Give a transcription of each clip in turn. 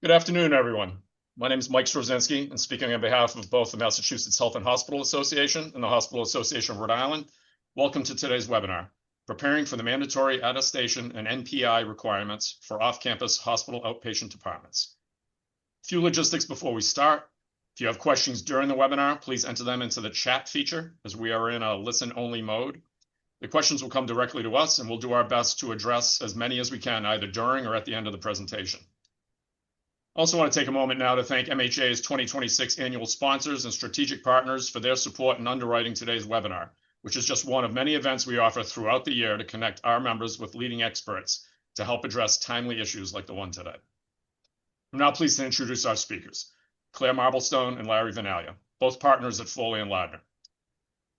Good afternoon, everyone. My name is Mike Strozinski, and speaking on behalf of both the Massachusetts Health and Hospital Association and the Hospital Association of Rhode Island, welcome to today's webinar, Preparing for the Mandatory Attestation and NPI Requirements for Off-Campus Hospital Outpatient Departments. A few logistics before we start. If you have questions during the webinar, please enter them into the chat feature as we are in a listen-only mode. The questions will come directly to us, and we'll do our best to address as many as we can either during or at the end of the presentation. I also want to take a moment now to thank MHA's 2026 annual sponsors and strategic partners for their support in underwriting today's webinar, which is just one of many events we offer throughout the year to connect our members with leading experts to help address timely issues like the one today. I'm now pleased to introduce our speakers, Claire Marblestone and Larry Vinalia, both partners at Foley and Ladner.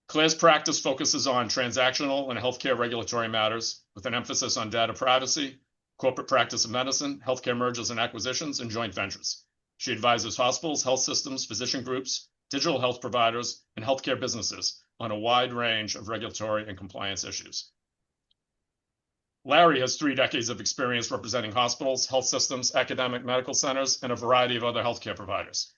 Claire's practice focuses on transactional and healthcare regulatory matters with an emphasis on data privacy, corporate practice of medicine, healthcare mergers and acquisitions, and joint ventures. She advises hospitals, health systems, physician groups, digital health providers, and healthcare businesses on a wide range of regulatory and compliance issues. Larry has 3 decades of experience representing hospitals, health systems, academic medical centers, and a variety of other healthcare providers.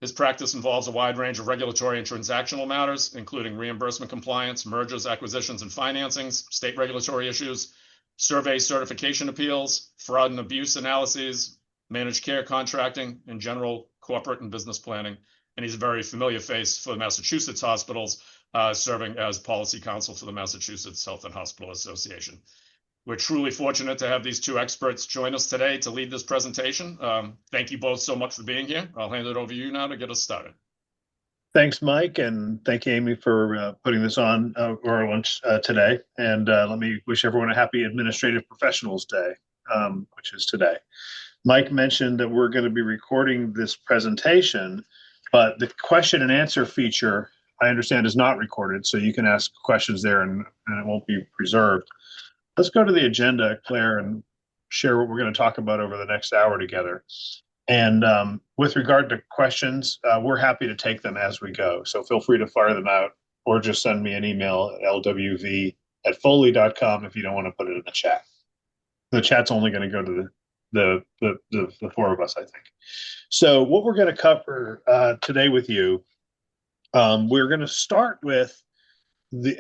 His practice involves a wide range of regulatory and transactional matters, including reimbursement compliance, mergers, acquisitions, and financings, state regulatory issues, survey certification appeals, fraud and abuse analyses, managed care contracting, and general corporate and business planning. And he's a very familiar face for the Massachusetts hospitals, serving as policy counsel for the Massachusetts Health and Hospital Association. We're truly fortunate to have these 2 experts join us today to lead this presentation. Thank you both so much for being here. I'll hand it over to you now to get us started. Thanks, Mike, and thank you, Amy, for putting this on our lunch today. And let me wish everyone a happy Administrative Professionals Day, which is today. Mike mentioned that we're going to be recording this presentation, but the question and answer feature, I understand, is not recorded, so you can ask questions there and it won't be preserved. Let's go to the agenda, Claire, and share what we're going to talk about over the next hour together. And with regard to questions, we're happy to take them as we go. So feel free to fire them out or just send me an email at lwv@foley.com if you don't want to put it in the chat. The chat's only going to go to the 4 of us, I think. So what we're going to cover today with you, we're going to start with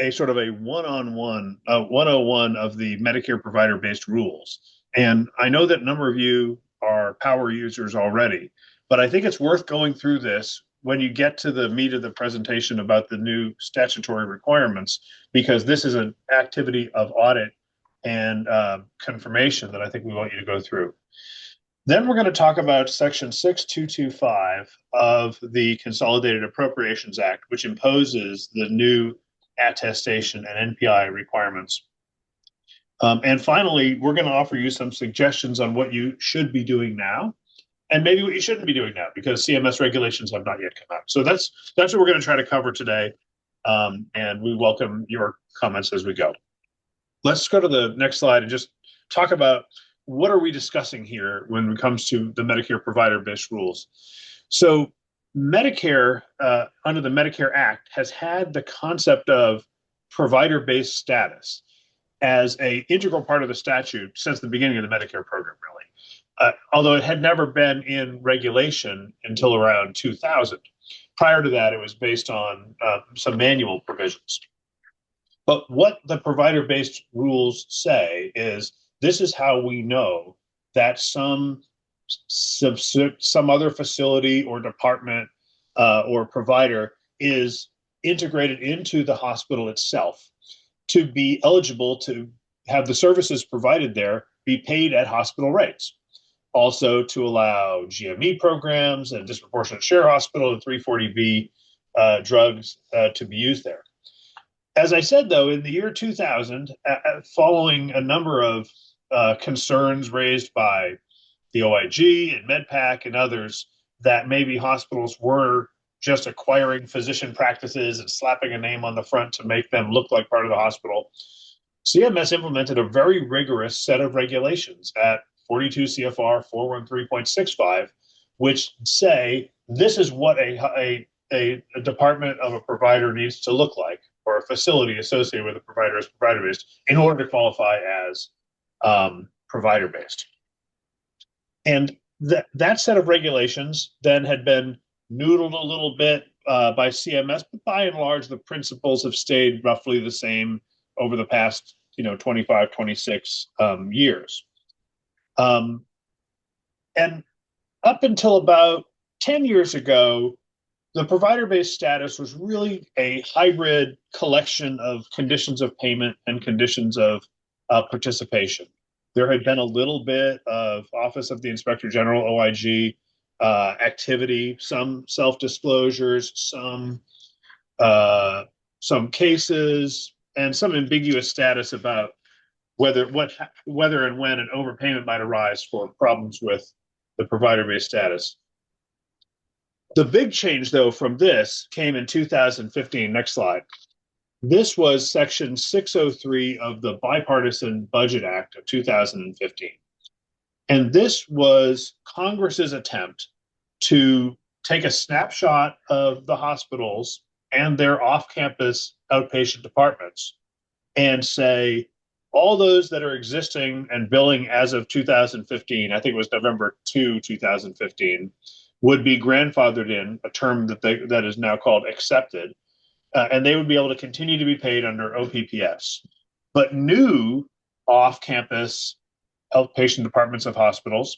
a sort of a 101 of the Medicare provider-based rules. And I know that a number of you are power users already, but I think it's worth going through this when you get to the meat of the presentation about the new statutory requirements, because this is an activity of audit and confirmation that I think we want you to go through. Then we're going to talk about Section 6225 of the Consolidated Appropriations Act, which imposes the new attestation and NPI requirements. And finally, we're going to offer you some suggestions on what you should be doing now and maybe what you shouldn't be doing now, because CMS regulations have not yet come out. So that's what we're going to try to cover today. And we welcome your comments as we go. Let's go to the next slide and just talk about what are we discussing here when it comes to the Medicare provider-based rules. So Medicare, under the Medicare Act, has had the concept of provider-based status as an integral part of the statute since the beginning of the Medicare program, really. Although it had never been in regulation until around 2000. Prior to that, it was based on some manual provisions. But what the provider-based rules say is this is how we know that some other facility or department or provider is integrated into the hospital itself to be eligible to have the services provided there be paid at hospital rates. Also to allow GME programs and disproportionate share hospital and 340B drugs to be used there. As I said, though, in the year 2000, following a number of concerns raised by the OIG and MedPAC and others that maybe hospitals were just acquiring physician practices and slapping a name on the front to make them look like part of the hospital, CMS implemented a very rigorous set of regulations at 42 CFR 413.65, which say this is what a department of a provider needs to look like, or a facility associated with a provider is provider-based, in order to qualify as provider-based. And that set of regulations then had been noodled a little bit by CMS, but by and large, the principles have stayed roughly the same over the past 25, 26 years. Um, and up until about 10 years ago, the provider-based status was really a hybrid collection of conditions of payment and conditions of participation. There had been a little bit of Office of the Inspector General, OIG, activity, some self-disclosures, some cases, and some ambiguous status about whether and when an overpayment might arise for problems with the provider-based status. The big change, though, from this came in 2015. Next slide. This was Section 603 of the Bipartisan Budget Act of 2015. And this was Congress's attempt to take a snapshot of the hospitals and their off-campus outpatient departments and say, all those that are existing and billing as of 2015, I think it was November 2, 2015, would be grandfathered in, a term that is now called accepted, and they would be able to continue to be paid under OPPS. But new off-campus outpatient departments of hospitals,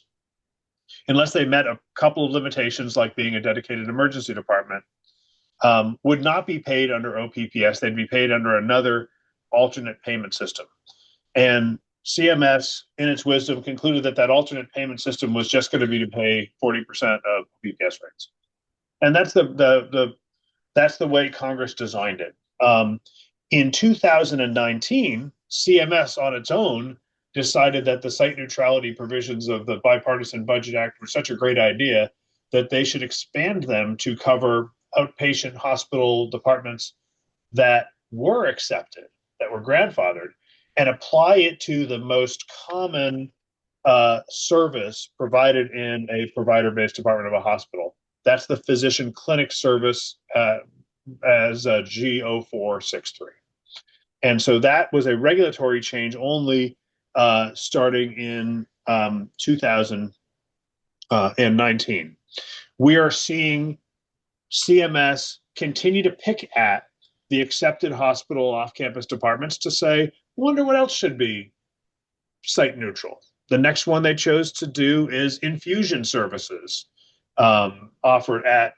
unless they met a couple of limitations like being a dedicated emergency department, would not be paid under OPPS. They'd be paid under another alternate payment system. And CMS, in its wisdom, concluded that alternate payment system was just going to be to pay 40% of PPS rates, and that's the way Congress designed it. In 2019, CMS on its own decided that the site neutrality provisions of the Bipartisan Budget Act were such a great idea that they should expand them to cover outpatient hospital departments that were accepted, that were grandfathered, and apply it to the most common service provided in a provider-based department of a hospital. That's the physician clinic service as G0463. And so that was a regulatory change only starting in 2019. We are seeing CMS continue to pick at the accepted hospital off-campus departments to say, wonder what else should be site neutral. The next one they chose to do is infusion services offered at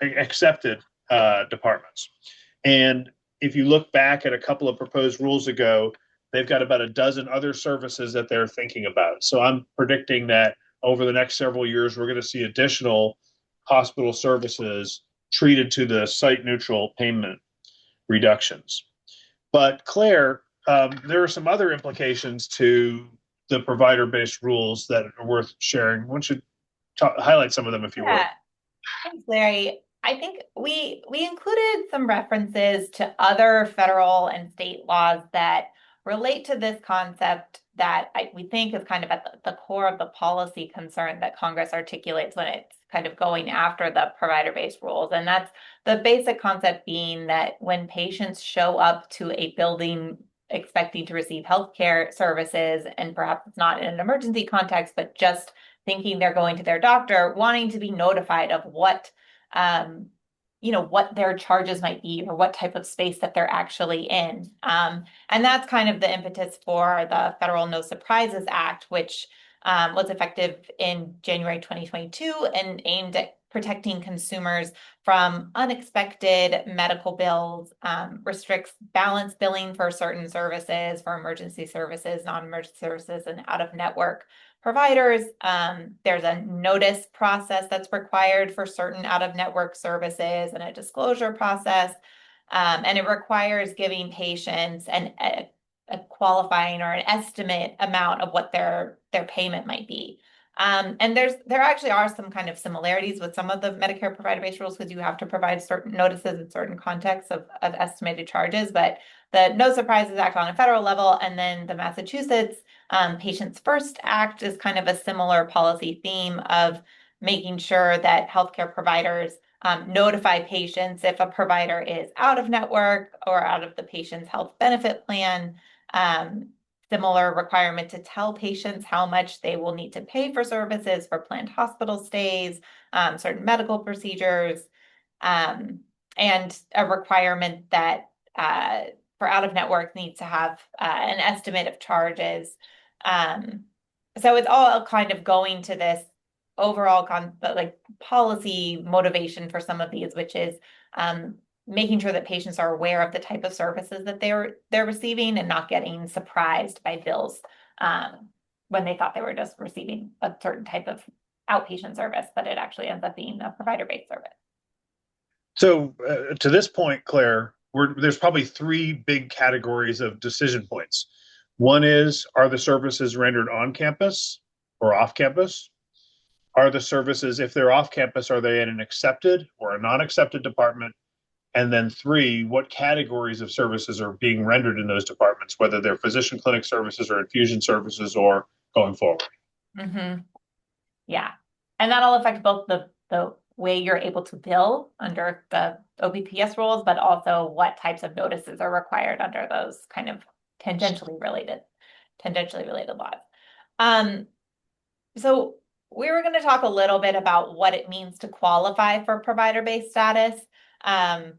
accepted departments. And if you look back at a couple of proposed rules ago, they've got about a dozen other services that they're thinking about. So I'm predicting that over the next several years, we're going to see additional hospital services treated to the site neutral payment reductions. But Claire, there are some other implications to the provider-based rules that are worth sharing. Why don't you highlight some of them if you would? Thanks, Larry. I think we included some references to other federal and state laws that relate to this concept that we think is kind of at the core of the policy concern that Congress articulates when it's kind of going after the provider-based rules. And that's the basic concept being that when patients show up to a building expecting to receive healthcare services, and perhaps it's not in an emergency context, but just thinking they're going to their doctor, wanting to be notified of what their charges might be or what type of space that they're actually in. And that's kind of the impetus for the Federal No Surprises Act, which was effective in January 2022 and aimed at protecting consumers from unexpected medical bills, restricts balance billing for certain services, for emergency services, non-emergency services, and out-of-network providers. There's a notice process that's required for certain out-of-network services and a disclosure process. And it requires giving patients a qualifying or an estimate amount of what their payment might be. And there actually are some kind of similarities with some of the Medicare provider-based rules because you have to provide certain notices in certain contexts of estimated charges. But the No Surprises Act on a federal level, and then the Massachusetts Patients First Act is kind of a similar policy theme of making sure that healthcare providers notify patients if a provider is out of network or out of the patient's health benefit plan similar requirement to tell patients how much they will need to pay for services for planned hospital stays, certain medical procedures, and a requirement that for out-of-network needs to have an estimate of charges. So it's all kind of going to this overall like policy motivation for some of these, which is making sure that patients are aware of the type of services that they're receiving and not getting surprised by bills when they thought they were just receiving a certain type of outpatient service, but it actually ends up being a provider-based service. So to this point, Claire, there's probably three big categories of decision points. One is, are the services rendered on campus or off campus? Are the services, if they're off campus, are they in an accepted or a non-accepted department? And then three, what categories of services are being rendered in those departments, whether they're physician clinic services or infusion services or going forward? Mm-hmm. Yeah. And that'll affect both the way you're able to bill under the OPPS rules, but also what types of notices are required under those kind of tangentially related laws. So we were going to talk a little bit about what it means to qualify for provider-based status,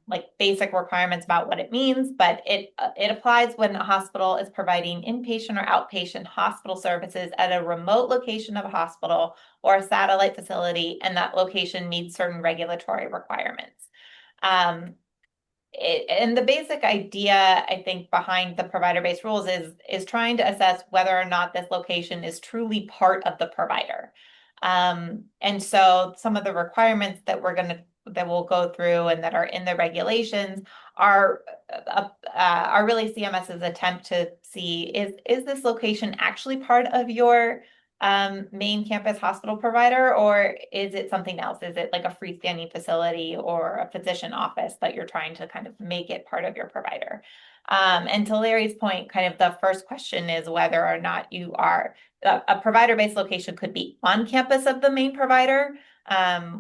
like basic requirements about what it means, but it applies when a hospital is providing inpatient or outpatient hospital services at a remote location of a hospital or a satellite facility, and that location meets certain regulatory requirements. And the basic idea, I think, behind the provider-based rules is trying to assess whether or not this location is truly part of the provider. And so some of the requirements that we'll go through and that are in the regulations are really CMS's attempt to see, is this location actually part of your main campus hospital provider, or is it something else? Is it like a freestanding facility or a physician office that you're trying to kind of make it part of your provider? And to Larry's point, kind of the first question is whether or not you are a provider-based location could be on campus of the main provider,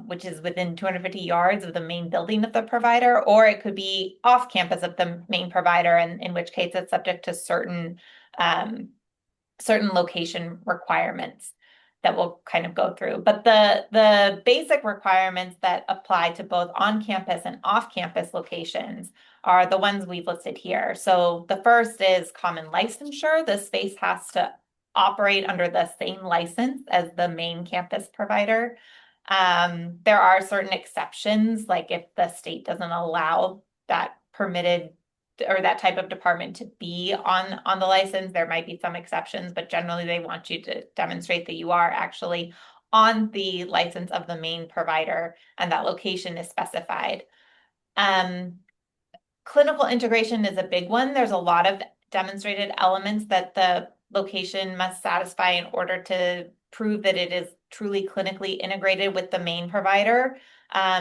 which is within 250 yards of the main building of the provider, or it could be off campus of the main provider, and in which case it's subject to certain location requirements that we'll kind of go through. But the basic requirements that apply to both on-campus and off-campus locations are the ones we've listed here. So the first is common licensure. The space has to operate under the same license as the main campus provider. There are certain exceptions, like if the state doesn't allow that permitted or that type of department to be on the license, there might be some exceptions, but generally they want you to demonstrate that you are actually on the license of the main provider and that location is specified. Clinical integration is a big one. There's a lot of demonstrated elements that the location must satisfy in order to prove that it is truly clinically integrated with the main provider.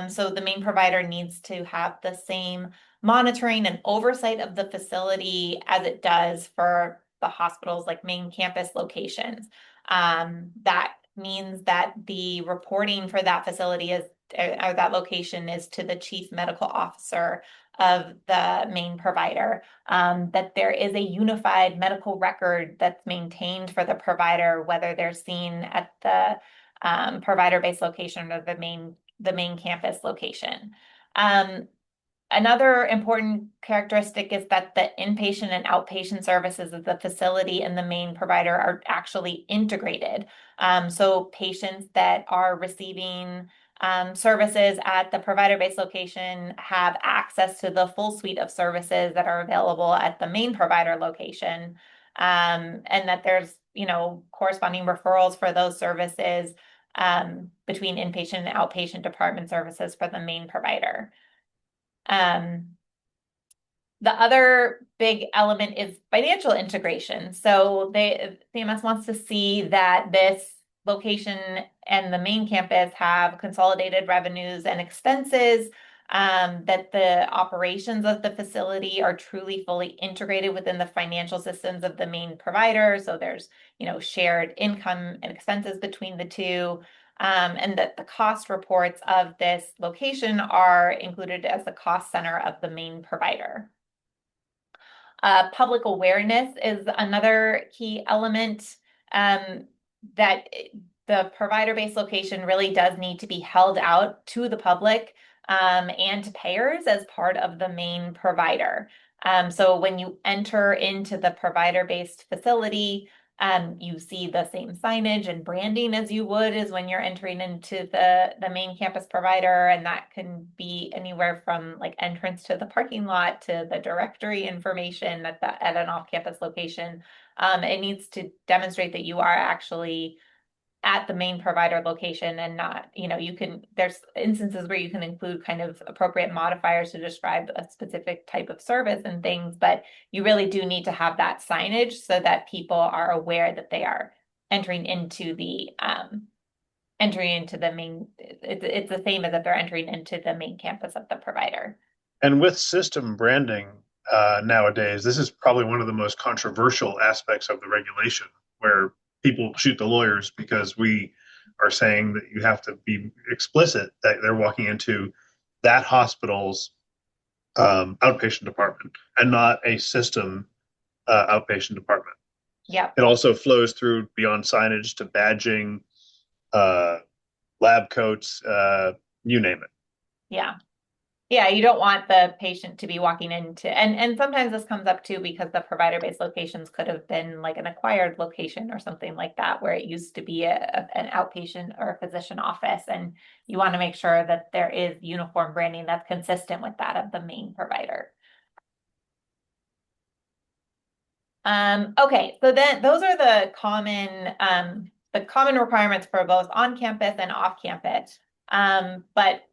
So the main provider needs to have the same monitoring and oversight of the facility as it does for the hospital's like main campus locations. That means that the reporting for that facility is or that location is to the chief medical officer of the main provider, that there is a unified medical record that's maintained for the provider, whether they're seen at the provider-based location or the main campus location. Another important characteristic is that the inpatient and outpatient services of the facility and the main provider are actually integrated. So patients that are receiving services at the provider-based location have access to the full suite of services that are available at the main provider location, and that there's corresponding referrals for those services between inpatient and outpatient department services for the main provider. The other big element is financial integration. So CMS wants to see that this location and the main campus have consolidated revenues and expenses, that the operations of the facility are truly fully integrated within the financial systems of the main provider. So there's, shared income and expenses between the two, and that the cost reports of this location are included as the cost center of the main provider. Public awareness is another key element that the provider-based location really does need to be held out to the public and to payers as part of the main provider. So when you enter into the provider-based facility, you see the same signage and branding as you would as when you're entering into the main campus provider, and that can be anywhere from like entrance to the parking lot to the directory information at an off-campus location. It needs to demonstrate that you are actually at the main provider location and not, there's instances where you can include kind of appropriate modifiers to describe a specific type of service and things, but you really do need to have that signage so that people are aware that they are entering into the main, it's the same as if they're entering into the main campus of the provider. And with system branding nowadays, this is probably one of the most controversial aspects of the regulation, where people shoot the lawyers because we are saying that you have to be explicit that they're walking into that hospital's outpatient department and not a system outpatient department. Yeah. It also flows through beyond signage to badging, lab coats, you name it. Yeah. Yeah, you don't want the patient to be walking into, and sometimes this comes up too because the provider-based locations could have been like an acquired location or something like that, where it used to be an outpatient or a physician office, and you want to make sure that there is uniform branding that's consistent with that of the main provider. Okay, so then those are the common requirements for both on campus and off campus. But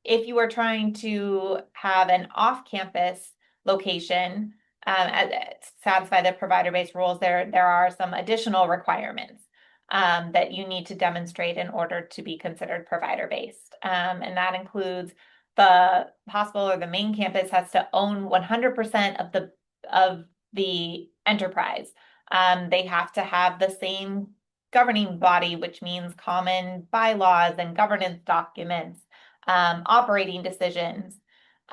if you are trying to have an off-campus location, satisfy the provider-based rules, there are some additional requirements that you need to demonstrate in order to be considered provider-based. And that includes the hospital or the main campus has to own 100% of the enterprise. They have to have the same governing body, which means common bylaws and governance documents. Operating decisions.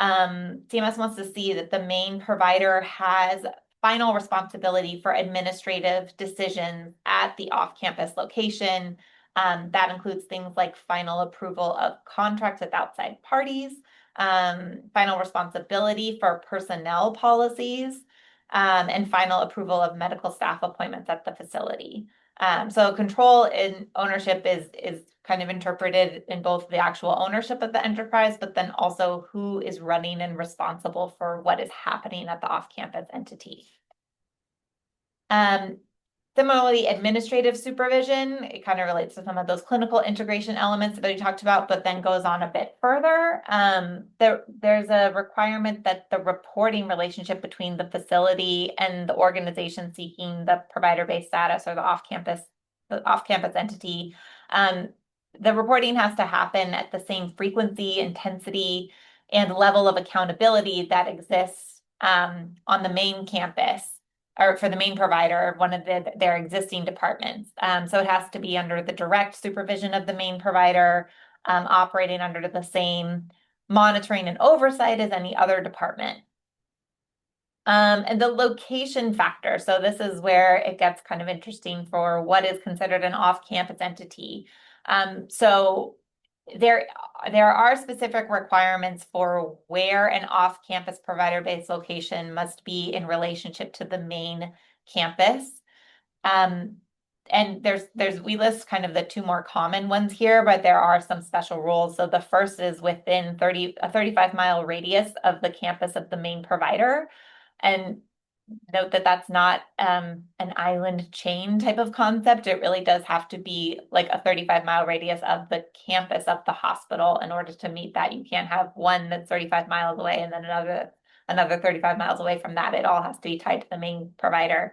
CMS wants to see that the main provider has final responsibility for administrative decisions at the off-campus location. That includes things like final approval of contracts with outside parties, final responsibility for personnel policies, and final approval of medical staff appointments at the facility. So control and ownership is kind of interpreted in both the actual ownership of the enterprise, but then also who is running and responsible for what is happening at the off-campus entity. Similarly, administrative supervision, it kind of relates to some of those clinical integration elements that we talked about, but then goes on a bit further. There's a requirement that the reporting relationship between the facility and the organization seeking the provider-based status or the off-campus entity, the reporting has to happen at the same frequency, intensity, and level of accountability that exists on the main campus or for the main provider, one of their existing departments. So it has to be under the direct supervision of the main provider, operating under the same monitoring and oversight as any other department. And the location factor. So this is where it gets kind of interesting for what is considered an off-campus entity. So there are specific requirements for where an off-campus provider-based location must be in relationship to the main campus. And we list kind of the two more common ones here, but there are some special rules. So the first is within a 35-mile radius of the campus of the main provider. And note that that's not an island chain type of concept. It really does have to be like a 35-mile radius of the campus of the hospital in order to meet that. You can't have one that's 35 miles away and then another 35 miles away from that. It all has to be tied to the main provider.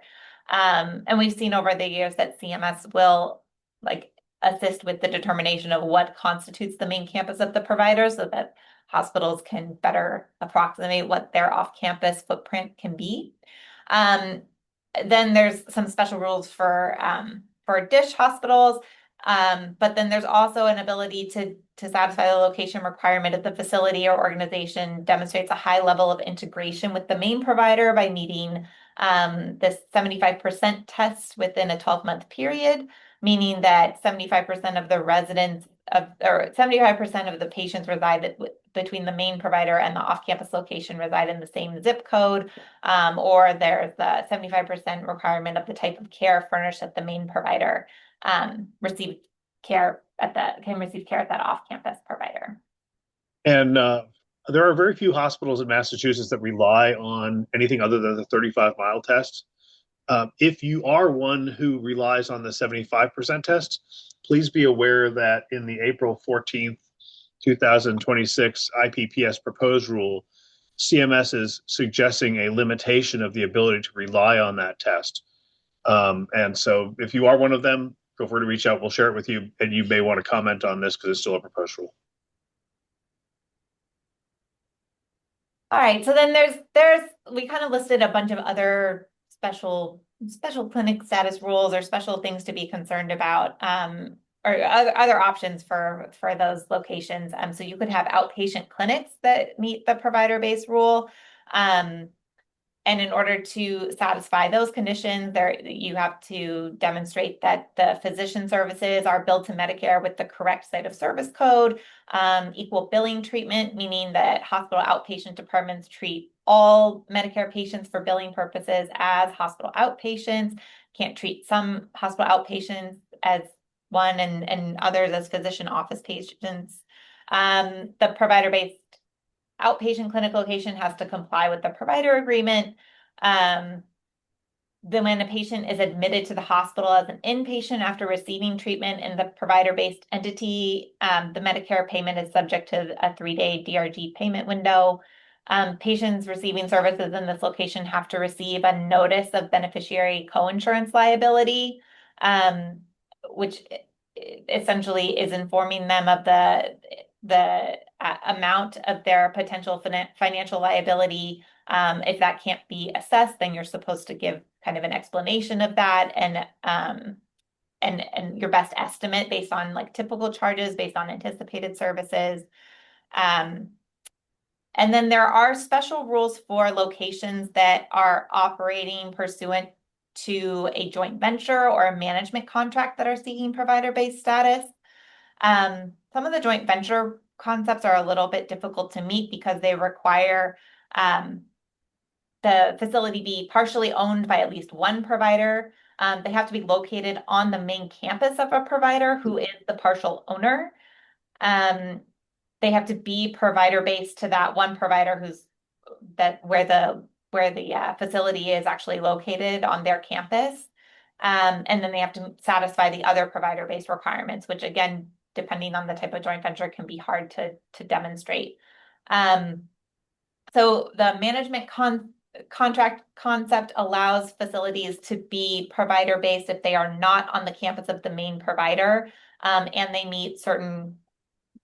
And we've seen over the years that CMS will like assist with the determination of what constitutes the main campus of the provider so that hospitals can better approximate what their off-campus footprint can be. Then there's some special rules for DISH hospitals. But then there's also an ability to satisfy the location requirement if the facility or organization demonstrates a high level of integration with the main provider by meeting this 75% test within a 12-month period, meaning that 75% of the residents or 75% of the patients reside between the main provider and the off-campus location reside in the same zip code, or there's the 75% requirement of the type of care furnished at the main provider receive care at that off-campus provider. And there are very few hospitals in Massachusetts that rely on anything other than the 35-mile test. If you are one who relies on the 75% test, please be aware that in the April 14th, 2026 IPPS proposed rule, CMS is suggesting a limitation of the ability to rely on that test. And so if you are one of them, feel free to reach out. We'll share it with you, and you may want to comment on this because it's still a proposed rule. All right, so then we kind of listed a bunch of other special clinic status rules or special things to be concerned about, or other options for those locations. So you could have outpatient clinics that meet the provider-based rule. And in order to satisfy those conditions, you have to demonstrate that the physician services are billed to Medicare with the correct site of service code, equal billing treatment, meaning that hospital outpatient departments treat all Medicare patients for billing purposes as hospital outpatients, can't treat some hospital outpatients as one and others as physician office patients. The provider-based outpatient clinic location has to comply with the provider agreement. Then when a patient is admitted to the hospital as an inpatient after receiving treatment in the provider-based entity, the Medicare payment is subject to a 3-day DRG payment window. Patients receiving services in this location have to receive a notice of beneficiary coinsurance liability, which essentially is informing them of the amount of their potential financial liability. If that can't be assessed, then you're supposed to give kind of an explanation of that and your best estimate based on like typical charges based on anticipated services. And then there are special rules for locations that are operating pursuant to a joint venture or a management contract that are seeking provider-based status. Some of the joint venture concepts are a little bit difficult to meet because they require the facility be partially owned by at least one provider. They have to be located on the main campus of a provider who is the partial owner. They have to be provider-based to that one provider where the facility is actually located on their campus. And then they have to satisfy the other provider-based requirements, which again, depending on the type of joint venture, can be hard to demonstrate. So the management contract concept allows facilities to be provider-based if they are not on the campus of the main provider, and they meet certain,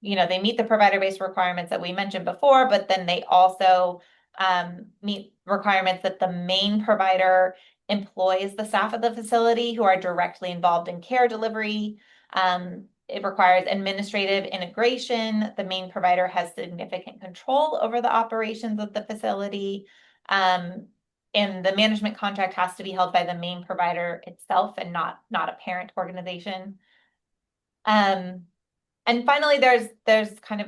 they meet the provider-based requirements that we mentioned before, but then they also meet requirements that the main provider employs the staff of the facility who are directly involved in care delivery. It requires administrative integration. The main provider has significant control over the operations of the facility. And the management contract has to be held by the main provider itself and not a parent organization. And finally,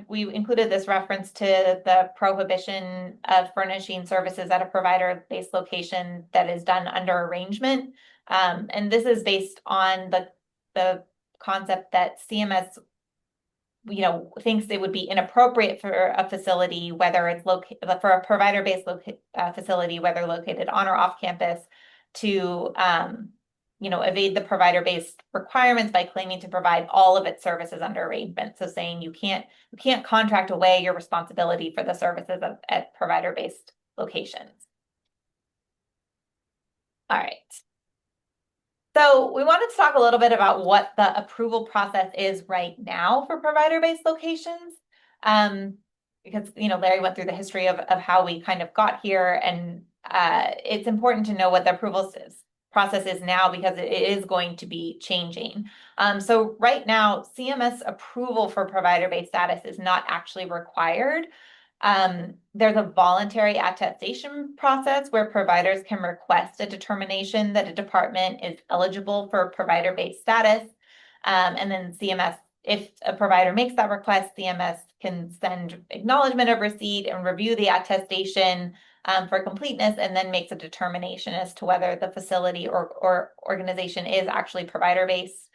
we included this reference to the prohibition of furnishing services at a provider-based location that is done under arrangement. And this is based on the concept that CMS, thinks it would be inappropriate for a facility, whether it's for a provider-based facility, whether located on or off campus, to evade the provider-based requirements by claiming to provide all of its services under arrangement. So saying you can't contract away your responsibility for the services at provider-based locations. All right. So we wanted to talk a little bit about what the approval process is right now for provider-based locations. Because, Larry went through the history of how we kind of got here, and it's important to know what the process is now because it is going to be changing. So right now, CMS approval for provider-based status is not actually required. There's a voluntary attestation process where providers can request a determination that a department is eligible for provider-based status. And then CMS, if a provider makes that request, CMS can send acknowledgement of receipt and review the attestation for completeness, and then makes a determination as to whether the facility or organization is actually provider-based.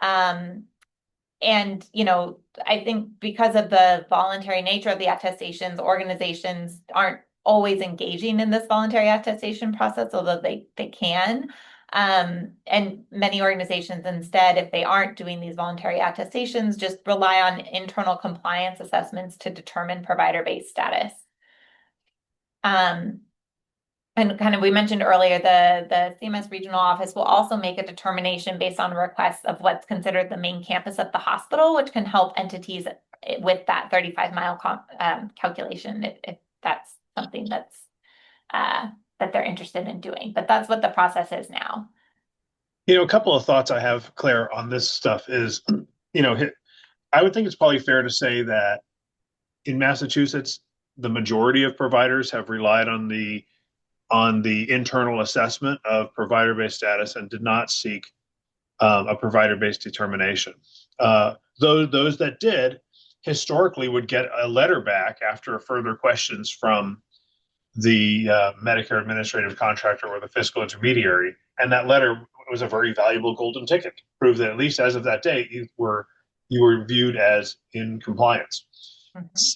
And, I think because of the voluntary nature of the attestations, organizations aren't always engaging in this voluntary attestation process, although they can. And many organizations instead, if they aren't doing these voluntary attestations, just rely on internal compliance assessments to determine provider-based status. And kind of, we mentioned earlier, the CMS regional office will also make a determination based on requests of what's considered the main campus of the hospital, which can help entities with that 35-mile calculation if that's something that they're interested in doing. But that's what the process is now. A couple of thoughts I have, Claire, on this stuff is, I would think it's probably fair to say that in Massachusetts, the majority of providers have relied on the internal assessment of provider-based status and did not seek a provider-based determination. Those that did historically would get a letter back after further questions from the Medicare administrative contractor or the fiscal intermediary, and that letter was a very valuable golden ticket to prove that at least as of that date you were viewed as in compliance.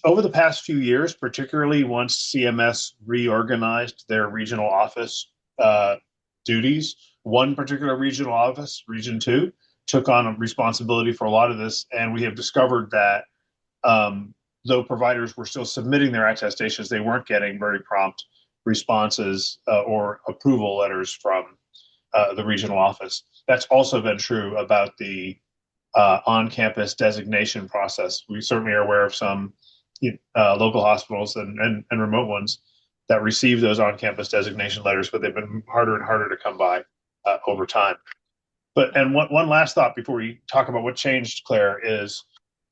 Over the past few years, particularly once CMS reorganized their regional office duties, one particular regional office, Region 2, took on responsibility for a lot of this, and we have discovered that though providers were still submitting their attestations, they weren't getting very prompt responses or approval letters from the regional office. That's also been true about the on-campus designation process. We certainly are aware of some local hospitals and remote ones that receive those on-campus designation letters, but they've been harder and harder to come by over time. And one last thought before we talk about what changed, Claire, is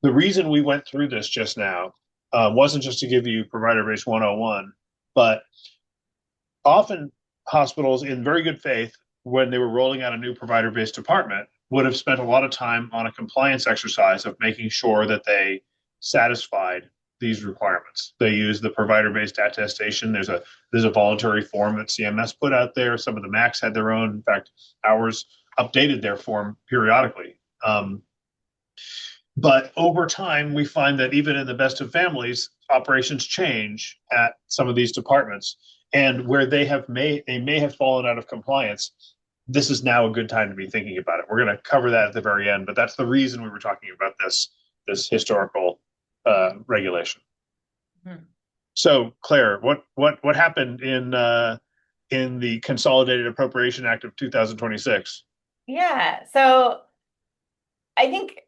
the reason we went through this just now wasn't just to give you provider-based 101, but often hospitals in very good faith, when they were rolling out a new provider-based department, would have spent a lot of time on a compliance exercise of making sure that they satisfied these requirements. They use the provider-based attestation. There's a voluntary form that CMS put out there. Some of the MACs had their own. In fact, ours updated their form periodically. But over time, we find that even in the best of families, operations change at some of these departments, and where they may have fallen out of compliance. This is now a good time to be thinking about it. We're going to cover that at the very end, but that's the reason we were talking about this historical regulation. Mm-hmm. So, Claire, what happened in the Consolidated Appropriation Act of 2026? Yeah, so I think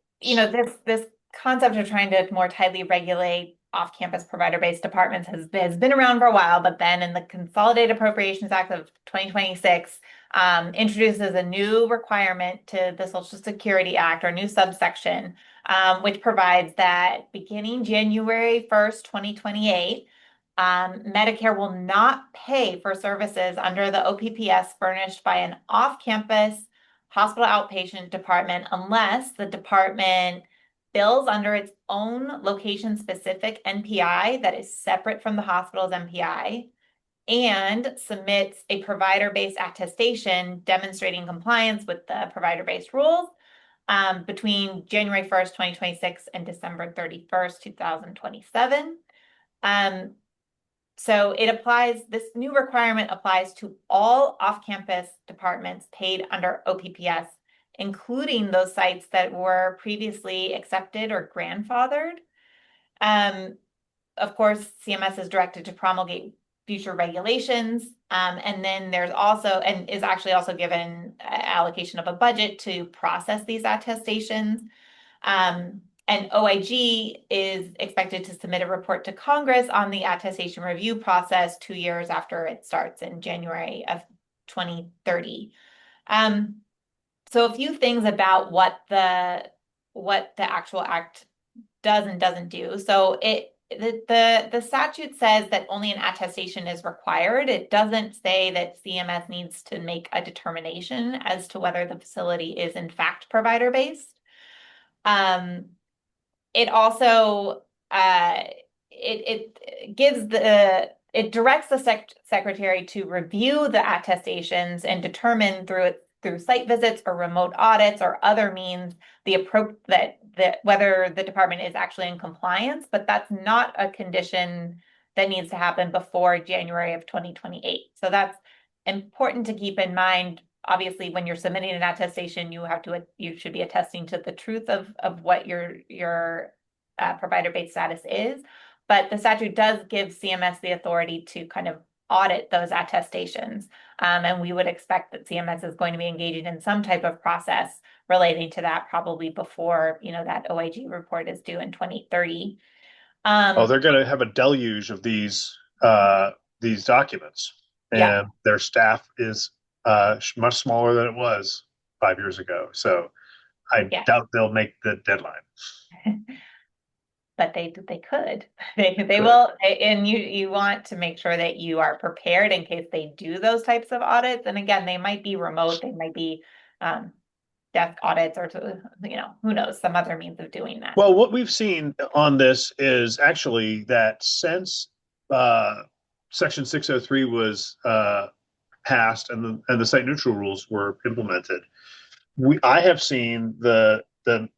this concept of trying to more tightly regulate off-campus provider-based departments has been around for a while, but then in the Consolidated Appropriations Act of 2026 introduces a new requirement to the Social Security Act, or new subsection, which provides that beginning January 1st, 2028, Medicare will not pay for services under the OPPS furnished by an off-campus hospital outpatient department unless the department bills under its own location-specific NPI that is separate from the hospital's NPI, and submits a provider-based attestation demonstrating compliance with the provider-based rules between January 1st, 2026 and December 31st, 2027. So this new requirement applies to all off-campus departments paid under OPPS, including those sites that were previously accepted or grandfathered. Of course, CMS is directed to promulgate future regulations, and then there's also, and is actually also given allocation of a budget to process these attestations. And OIG is expected to submit a report to Congress on the attestation review process 2 years after it starts in January of 2030. So a few things about what the actual act does and doesn't do. So the statute says that only an attestation is required. It doesn't say that CMS needs to make a determination as to whether the facility is in fact provider-based. It also it directs the secretary to review the attestations and determine through site visits or remote audits or other means whether the department is actually in compliance, but that's not a condition that needs to happen before January of 2028. So that's important to keep in mind. Obviously, when you're submitting an attestation, you should be attesting to the truth of what your provider-based status is. But the statute does give CMS the authority to kind of audit those attestations. And we would expect that CMS is going to be engaging in some type of process relating to that probably before, that OIG report is due in 2030. They're going to have a deluge of these documents, and their staff is much smaller than it was 5 years ago. So I doubt they'll make the deadline. But they could. They will, and you want to make sure that you are prepared in case they do those types of audits. And again, they might be remote, they might be desk audits, or who knows, some other means of doing that. Well, what we've seen on this is actually that since Section 603 was passed and the site neutral rules were implemented, I have seen the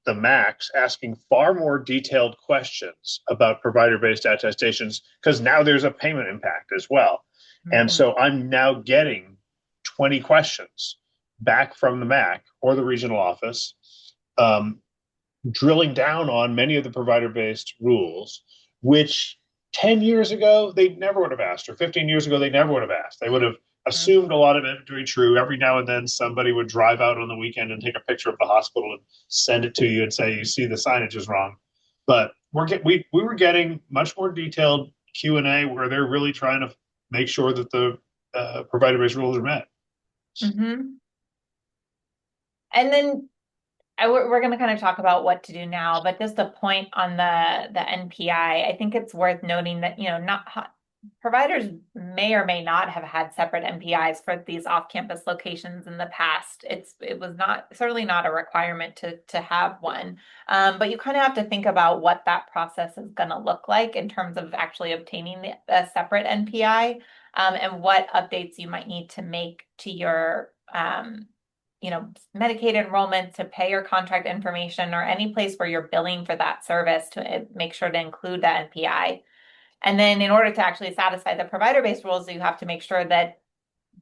MACs asking far more detailed questions about provider-based attestations, because now there's a payment impact as well. Mm-hmm. And so I'm now getting 20 questions back from the MAC or the regional office, drilling down on many of the provider-based rules, which 10 years ago, they never would have asked, or 15 years ago, they never would have asked. They would have assumed a lot of it to be true. Every now and then somebody would drive out on the weekend and take a picture of the hospital and send it to you and say, you see the signage is wrong. But we were getting much more detailed Q&A where they're really trying to make sure that the provider-based rules are met. Mm-hmm. And then we're going to kind of talk about what to do now, but just a point on the NPI, I think it's worth noting that, providers may or may not have had separate NPIs for these off-campus locations in the past. It was certainly not a requirement to have one, but you kind of have to think about what that process is going to look like in terms of actually obtaining a separate NPI, and what updates you might need to make to your Medicaid enrollment, to pay your contract information, or any place where you're billing for that service, to make sure to include that NPI. And then in order to actually satisfy the provider-based rules, you have to make sure that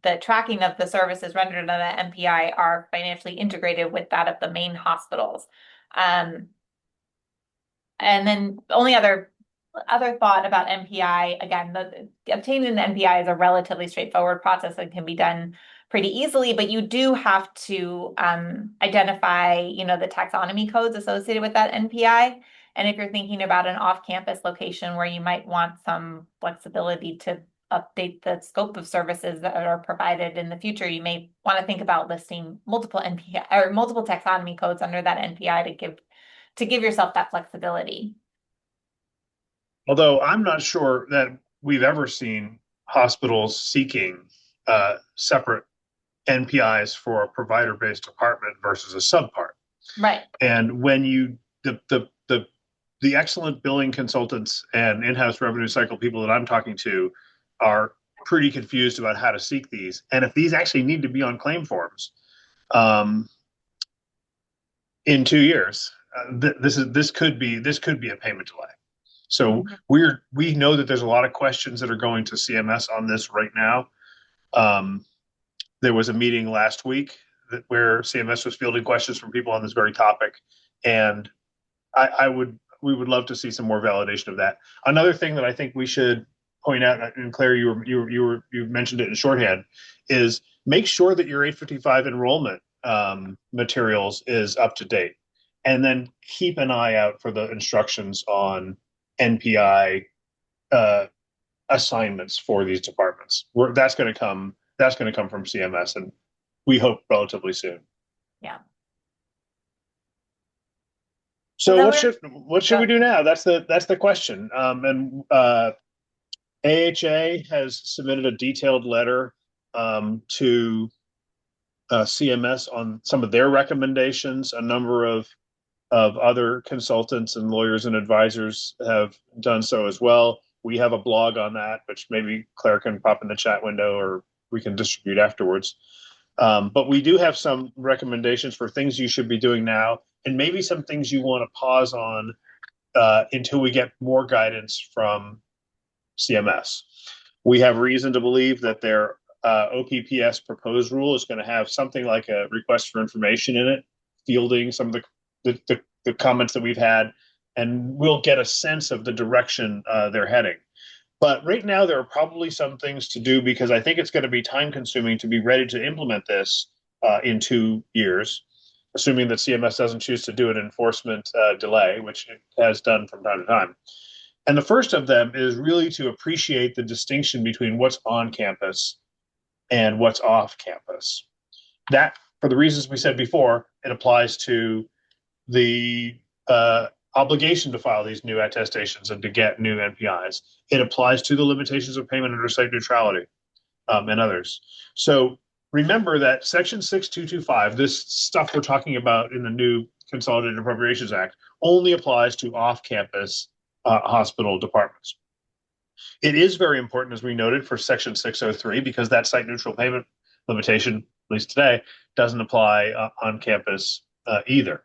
the tracking of the services rendered on the NPI are financially integrated with that of the main hospitals. And then the only other thought about NPI, again, obtaining the NPI is a relatively straightforward process and can be done pretty easily, but you do have to identify, the taxonomy codes associated with that NPI. And if you're thinking about an off-campus location where you might want some flexibility to update the scope of services that are provided in the future, you may want to think about listing multiple NPI or multiple taxonomy codes under that NPI to give yourself that flexibility. Although I'm not sure that we've ever seen hospitals seeking separate NPIs for a provider-based department versus a subpart. Right. And when the excellent billing consultants and in-house revenue cycle people that I'm talking to are pretty confused about how to seek these. And if these actually need to be on claim forms in 2 years, this could be a payment delay. So we know that there's a lot of questions that are going to CMS on this right now. There was a meeting last week where CMS was fielding questions from people on this very topic, and we would love to see some more validation of that. Another thing that I think we should point out, and Claire, you mentioned it in shorthand, is make sure that your 855 enrollment materials is up to date, and then keep an eye out for the instructions on NPI assignments for these departments. That's going to come from CMS, and we hope relatively soon. Yeah. So then what should we do now? That's the question. AHA has submitted a detailed letter to CMS on some of their recommendations. A number of other consultants and lawyers and advisors have done so as well. We have a blog on that, which maybe Claire can pop in the chat window or we can distribute afterwards. But we do have some recommendations for things you should be doing now, and maybe some things you want to pause on until we get more guidance from CMS. We have reason to believe that their OPPS proposed rule is going to have something like a request for information in it, fielding some of the comments that we've had, and we'll get a sense of the direction they're heading. But right now, there are probably some things to do because I think it's going to be time consuming to be ready to implement this in 2 years, assuming that CMS doesn't choose to do an enforcement delay, which it has done from time to time. And the first of them is really to appreciate the distinction between what's on campus and what's off campus. That, for the reasons we said before, it applies to the obligation to file these new attestations and to get new NPIs. It applies to the limitations of payment under site neutrality and others. So remember that Section 6225, this stuff we're talking about in the new Consolidated Appropriations Act, only applies to off-campus hospital departments. It is very important, as we noted, for Section 603 because that site-neutral payment limitation, at least today, doesn't apply on campus either.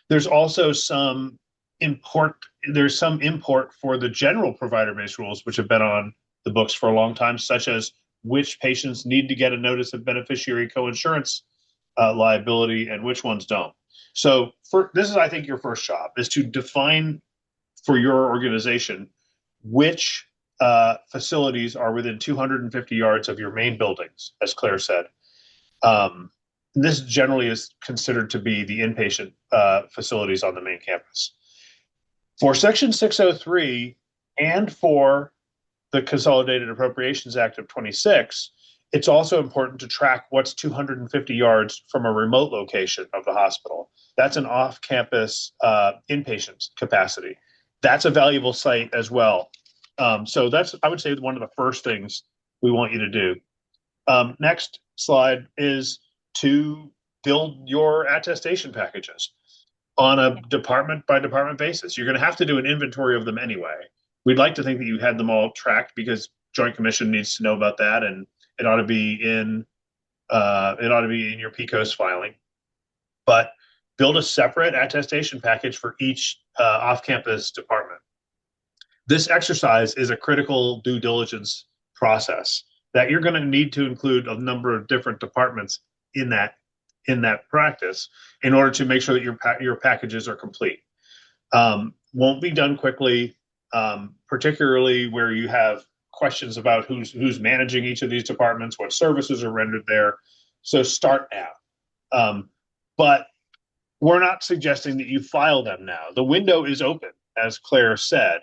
There's also some import for the general provider-based rules, which have been on the books for a long time, such as which patients need to get a notice of beneficiary coinsurance liability and which ones don't. So this is, I think, your first job, is to define for your organization which facilities are within 250 yards of your main buildings, as Claire said. This generally is considered to be the inpatient facilities on the main campus. For Section 603 and for the Consolidated Appropriations Act of 26, it's also important to track what's 250 yards from a remote location of the hospital. That's an off-campus inpatient capacity. That's a valuable site as well. So that's, I would say, one of the first things we want you to do. Next slide is to build your attestation packages on a department by department basis. You're going to have to do an inventory of them anyway. We'd like to think that you had them all tracked because Joint Commission needs to know about that, and it ought to be in your PCOS filing. But build a separate attestation package for each off-campus department. This exercise is a critical due diligence process that you're going to need to include a number of different departments in that practice in order to make sure that your packages are complete. Won't be done quickly, particularly where you have questions about who's managing each of these departments, what services are rendered there. So start now. But we're not suggesting that you file them now. The window is open, as Claire said.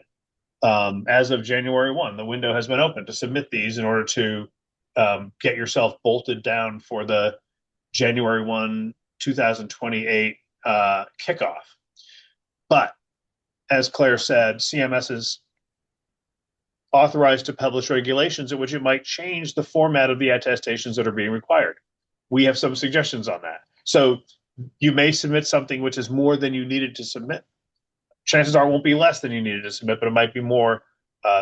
As of January 1, the window has been open to submit these in order to get yourself bolted down for the January 1, 2028 kickoff. But as Claire said, CMS is authorized to publish regulations in which it might change the format of the attestations that are being required. We have some suggestions on that. So you may submit something which is more than you needed to submit. Chances are it won't be less than you needed to submit, but it might be more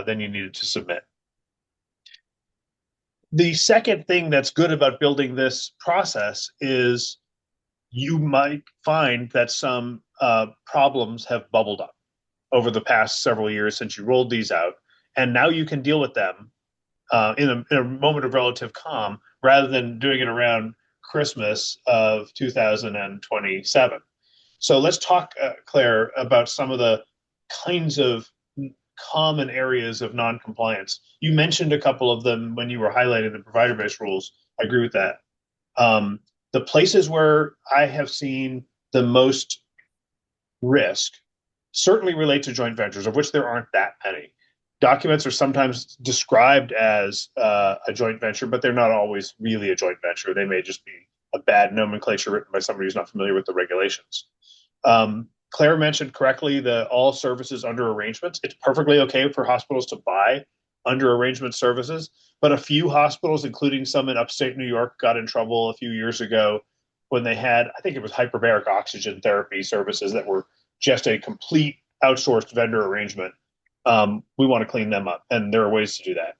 than you needed to submit. The second thing that's good about building this process is you might find that some problems have bubbled up over the past several years since you rolled these out, and now you can deal with them in a moment of relative calm rather than doing it around Christmas of 2027. So let's talk, Claire, about some of the kinds of common areas of non-compliance. You mentioned a couple of them when you were highlighting the provider-based rules. I agree with that. The places where I have seen the most risk certainly relate to joint ventures, of which there aren't that many. Documents are sometimes described as a joint venture, but they're not always really a joint venture. They may just be a bad nomenclature written by somebody who's not familiar with the regulations. Claire mentioned correctly the all services under arrangements. It's perfectly okay for hospitals to buy under arrangement services, but a few hospitals, including some in upstate New York, got in trouble a few years ago when they had, I think it was hyperbaric oxygen therapy services that were just a complete outsourced vendor arrangement. We want to clean them up, and there are ways to do that.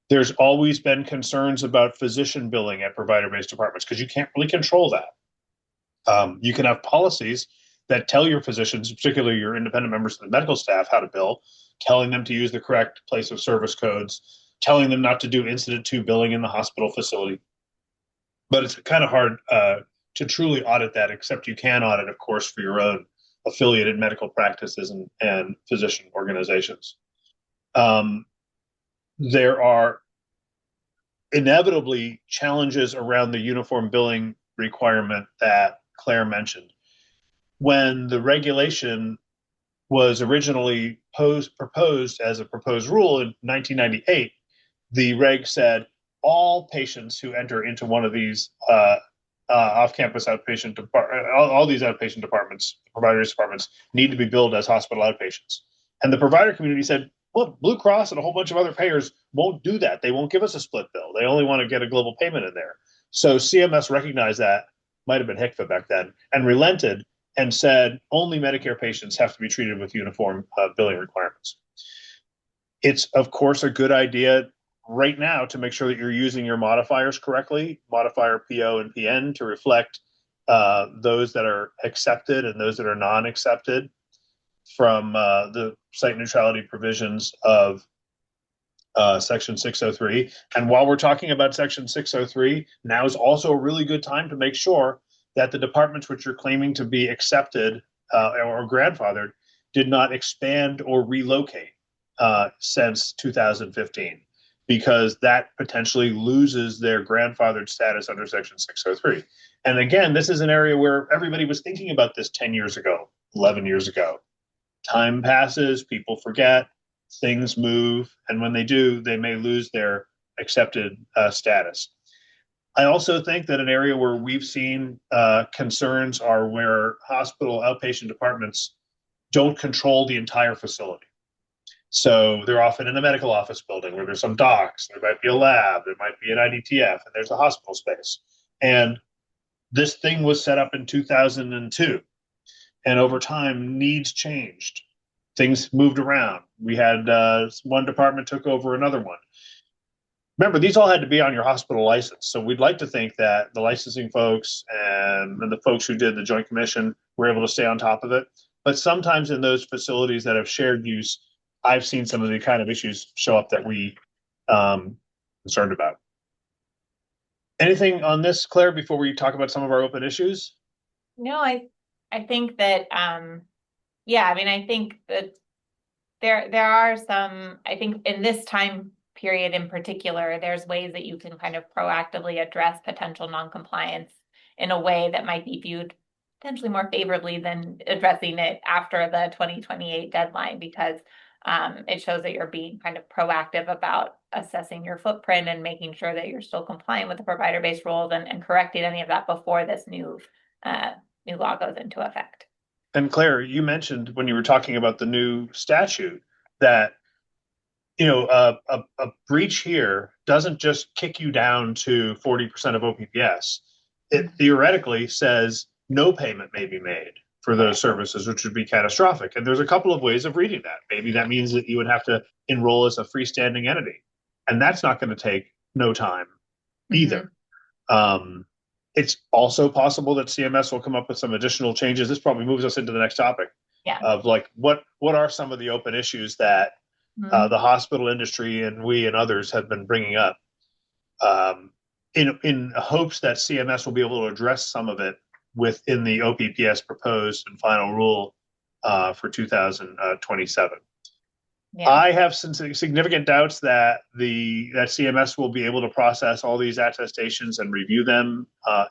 There's always been concerns about physician billing at provider-based departments because you can't really control that. You can have policies that tell your physicians, particularly your independent members of the medical staff, how to bill, telling them to use the correct place of service codes, telling them not to do incident to billing in the hospital facility. But it's kind of hard to truly audit that, except you can audit, of course, for your own affiliated medical practices and physician organizations. There are inevitably challenges around the uniform billing requirement that Claire mentioned. When the regulation was originally proposed as a proposed rule in 1998, the reg said all patients who enter into one of these off-campus outpatient all these outpatient departments, provider departments, need to be billed as hospital outpatients. And the provider community said, look, Blue Cross and a whole bunch of other payers won't do that. They won't give us a split bill. They only want to get a global payment in there. So CMS recognized that, might have been HCFA back then, and relented and said only Medicare patients have to be treated with uniform billing requirements. It's, of course, a good idea right now to make sure that you're using your modifiers correctly, modifier PO and PN, to reflect those that are accepted and those that are non-accepted from the site neutrality provisions of Section 603. And while we're talking about Section 603, now is also a really good time to make sure that the departments which you're claiming to be accepted or grandfathered did not expand or relocate since 2015, because that potentially loses their grandfathered status under Section 603. And again, this is an area where everybody was thinking about this 10 years ago, 11 years ago. Time passes, people forget, things move, and when they do, they may lose their accepted status. I also think that an area where we've seen concerns are where hospital outpatient departments don't control the entire facility. So they're often in a medical office building where there's some docs, there might be a lab, there might be an IDTF, and there's a hospital space. And this thing was set up in 2002. And over time, needs changed. Things moved around. We had one department took over another one. Remember, these all had to be on your hospital license. So we'd like to think that the licensing folks and the folks who did the Joint Commission were able to stay on top of it. But sometimes in those facilities that have shared use, I've seen some of the kind of issues show up that we concerned about. Anything on this, Claire, before we talk about some of our open issues? No, I think that yeah, I mean, I think that there are some, I think in this time period in particular, there's ways that you can kind of proactively address potential noncompliance in a way that might be viewed potentially more favorably than addressing it after the 2028 deadline, because it shows that you're being kind of proactive about assessing your footprint and making sure that you're still compliant with the provider-based rules and correcting any of that before this new law goes into effect. And Claire, you mentioned when you were talking about the new statute that, you know, a breach here doesn't just kick you down to 40% of OPPS. It theoretically says no payment may be made for those services, which would be catastrophic. And there's a couple of ways of reading that. Maybe that means that you would have to enroll as a freestanding entity, and that's not going to take no time either. It's also possible that CMS will come up with some additional changes. This probably moves us into the next topic of like, what are some of the open issues that the hospital industry and we and others have been bringing up in hopes that CMS will be able to address some of it within the OPPS proposed and final rule for 2027. Yeah. I have some significant doubts that that CMS will be able to process all these attestations and review them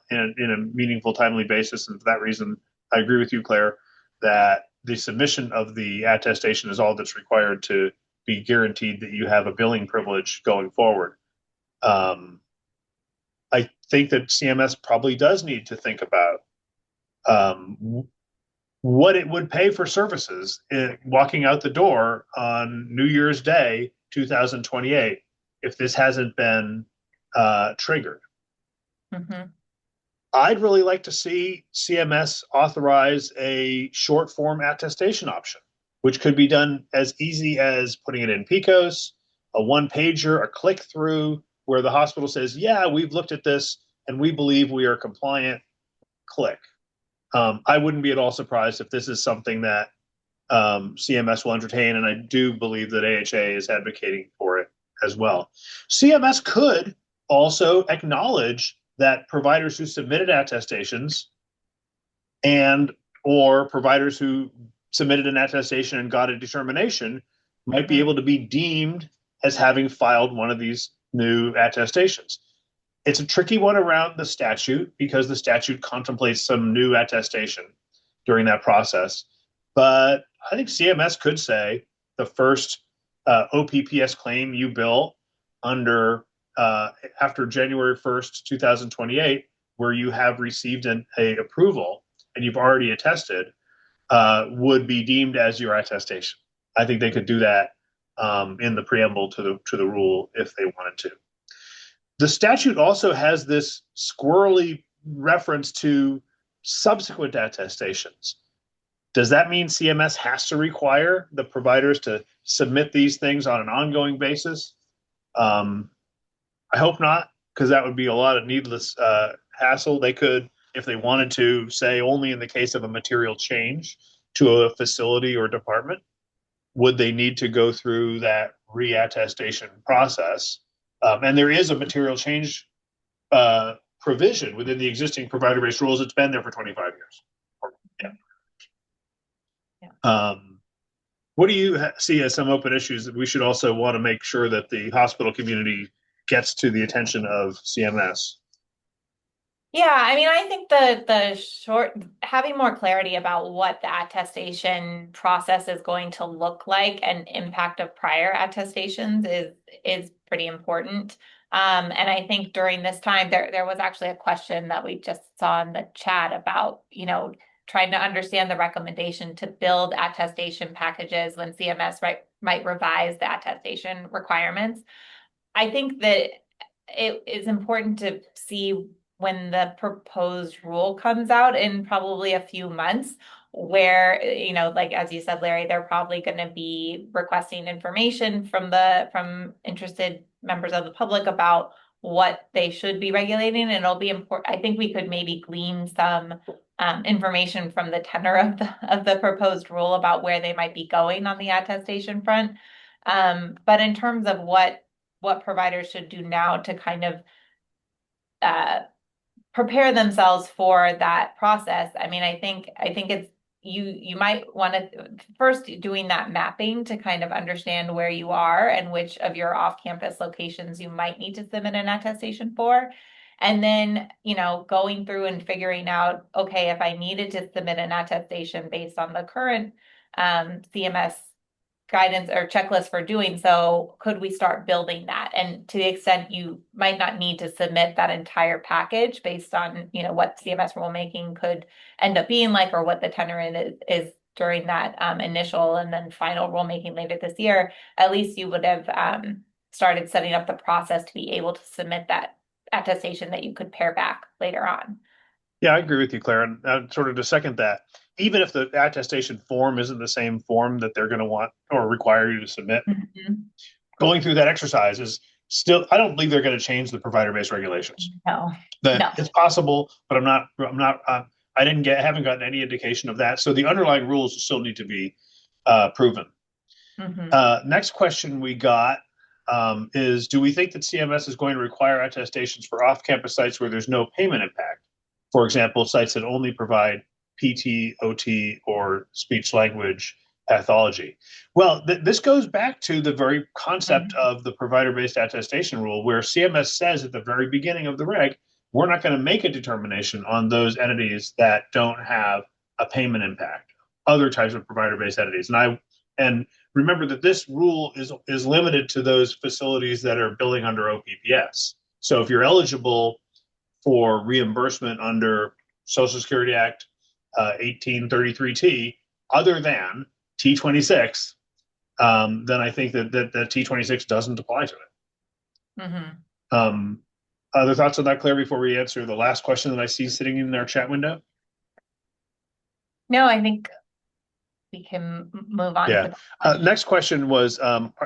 in a meaningful, timely basis. And for that reason, I agree with you, Claire, that the submission of the attestation is all that's required to be guaranteed that you have a billing privilege going forward. I think that CMS probably does need to think about what it would pay for services walking out the door on New Year's Day, 2028, if this hasn't been triggered. Mm-hmm. I'd really like to see CMS authorize a short form attestation option, which could be done as easy as putting it in PICOS, a one pager, a click through where the hospital says, yeah, we've looked at this and we believe we are compliant, click. I wouldn't be at all surprised if this is something that CMS will entertain, and I do believe that AHA is advocating for it as well. CMS could also acknowledge that providers who submitted attestations and or providers who submitted an attestation and got a determination might be able to be deemed as having filed one of these new attestations. It's a tricky one around the statute because the statute contemplates some new attestation during that process. But I think CMS could say the first OPPS claim you bill under after January 1st, 2028, where you have received an approval and you've already attested, would be deemed as your attestation. I think they could do that in the preamble to the rule if they wanted to. The statute also has this squirrely reference to subsequent attestations. Does that mean CMS has to require the providers to submit these things on an ongoing basis? I hope not, because that would be a lot of needless hassle. They could, if they wanted to, say only in the case of a material change to a facility or department, would they need to go through that reattestation process? And there is a material change provision within the existing provider-based rules. It's been there for 25 years. What do you see as some open issues that we should also want to make sure that the hospital community gets to the attention of CMS? Yeah, I mean, I think the having more clarity about what the attestation process is going to look like and impact of prior attestations is pretty important. And I think during this time, there was actually a question that we just saw in the chat about, trying to understand the recommendation to build attestation packages when CMS might revise the attestation requirements. I think that it is important to see when the proposed rule comes out in probably a few months, where, like as you said, Larry, they're probably going to be requesting information from interested members of the public about what they should be regulating. And it'll be important. I think we could maybe glean some information from the tenor of the proposed rule about where they might be going on the attestation front. But in terms of what providers should do now to kind of prepare themselves for that process, I mean, I think it's you might want to first doing that mapping to kind of understand where you are and which of your off-campus locations you might need to submit an attestation for. And then, going through and figuring out, okay, if I needed to submit an attestation based on the current CMS guidance or checklist for doing so, could we start building that? And to the extent you might not need to submit that entire package based on, what CMS rulemaking could end up being like, or what the tenor is during that initial and then final rulemaking later this year, at least you would have started setting up the process to be able to submit that attestation that you could pare back later on. Yeah, I agree with you, Claire. And sort of to second that, even if the attestation form isn't the same form that they're going to want or require you to submit, going through that exercise is still, I don't believe they're going to change the provider-based regulations. No. It's possible, but I haven't gotten any indication of that. So the underlying rules still need to be proven. Next question we got is, do we think that CMS is going to require attestations for off-campus sites where there's no payment impact? For example, sites that only provide PT, OT, or speech language pathology. Well, this goes back to the very concept of the provider-based attestation rule, where CMS says at the very beginning of the reg, we're not going to make a determination on those entities that don't have a payment impact, other types of provider-based entities. And remember that this rule is limited to those facilities that are billing under OPPS. So if you're eligible for reimbursement under Social Security Act 1833T, other than T26, then I think that T26 doesn't apply to it. Mm-hmm. Other thoughts on that, Claire, before we answer the last question that I see sitting in our chat window? No, I think we can move on. Yeah. Next question was,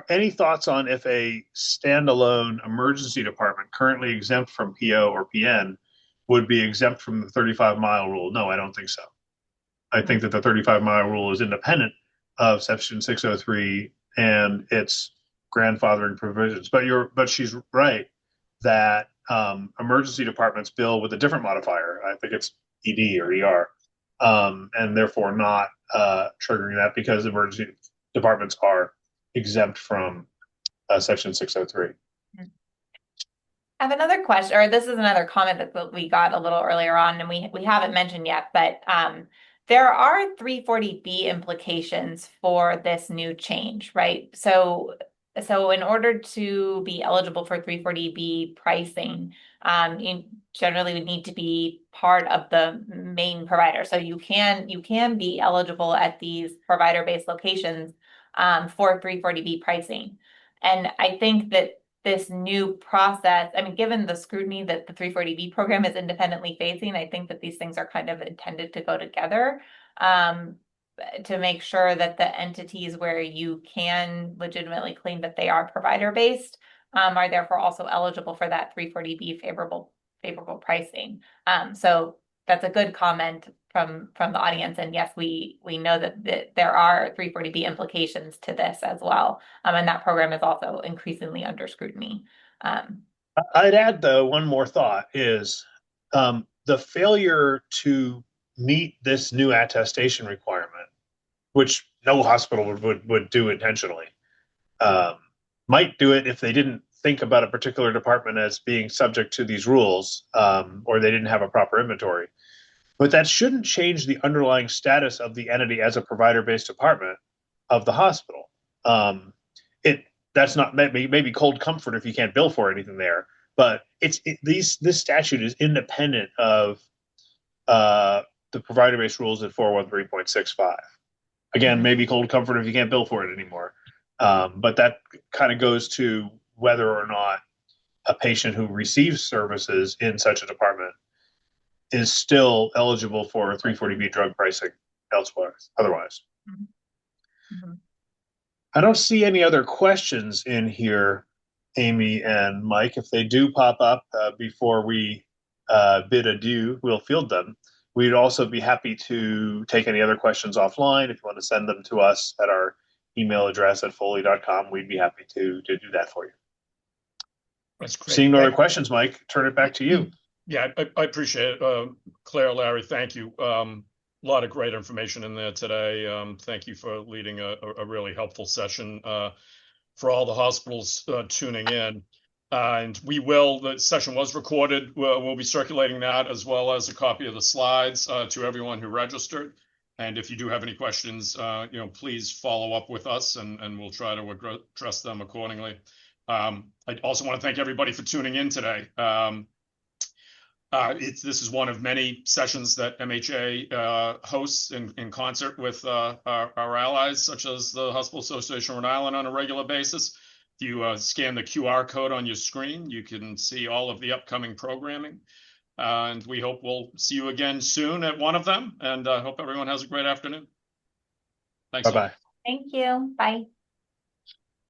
any thoughts on if a standalone emergency department currently exempt from PO or PN would be exempt from the 35-mile rule? No, I don't think so. I think that the 35-mile rule is independent of Section 603 and its grandfathering provisions. But she's right that emergency departments bill with a different modifier. I think it's ED or ER, and therefore not triggering that because emergency departments are exempt from Section 603. I have another question, or this is another comment that we got a little earlier on, and we haven't mentioned yet, but there are 340B implications for this new change, right? So in order to be eligible for 340B pricing, you generally would need to be part of the main provider. So you can be eligible at these provider-based locations for 340B pricing. And I think that this new process, I mean, given the scrutiny that the 340B program is independently facing, I think that these things are kind of intended to go together to make sure that the entities where you can legitimately claim that they are provider-based are therefore also eligible for that 340B favorable pricing. So that's a good comment from the audience. And yes, we know that there are 340B implications to this as well. And that program is also increasingly under scrutiny. I'd add, though, one more thought is the failure to meet this new attestation requirement, which no hospital would do intentionally, might do it if they didn't think about a particular department as being subject to these rules, or they didn't have a proper inventory. But that shouldn't change the underlying status of the entity as a provider-based department of the hospital. That's not maybe cold comfort if you can't bill for anything there, but this statute is independent of the provider-based rules at 413.65. Again, maybe cold comfort if you can't bill for it anymore, but that kind of goes to whether or not a patient who receives services in such a department is still eligible for 340B drug pricing elsewhere, otherwise. Mm-hmm. I don't see any other questions in here, Amy and Mike. If they do pop up before we bid adieu, we'll field them. We'd also be happy to take any other questions offline. If you want to send them to us at our email address at foley.com, we'd be happy to do that for you. That's great. Seeing no other questions, Mike, turn it back to you. Yeah, I appreciate it. Claire, Larry, thank you. A lot of great information in there today. Thank you for leading a really helpful session for all the hospitals tuning in. And the session was recorded. We'll be circulating that as well as a copy of the slides to everyone who registered. And if you do have any questions, please follow up with us and we'll try to address them accordingly. I also want to thank everybody for tuning in today. This is one of many sessions that MHA hosts in concert with our allies, such as the Hospital Association of Rhode Island, on a regular basis. If you scan the QR code on your screen, you can see all of the upcoming programming. And we hope we'll see you again soon at one of them. And I hope everyone has a great afternoon. Thanks. Bye-bye. Thank you. Bye.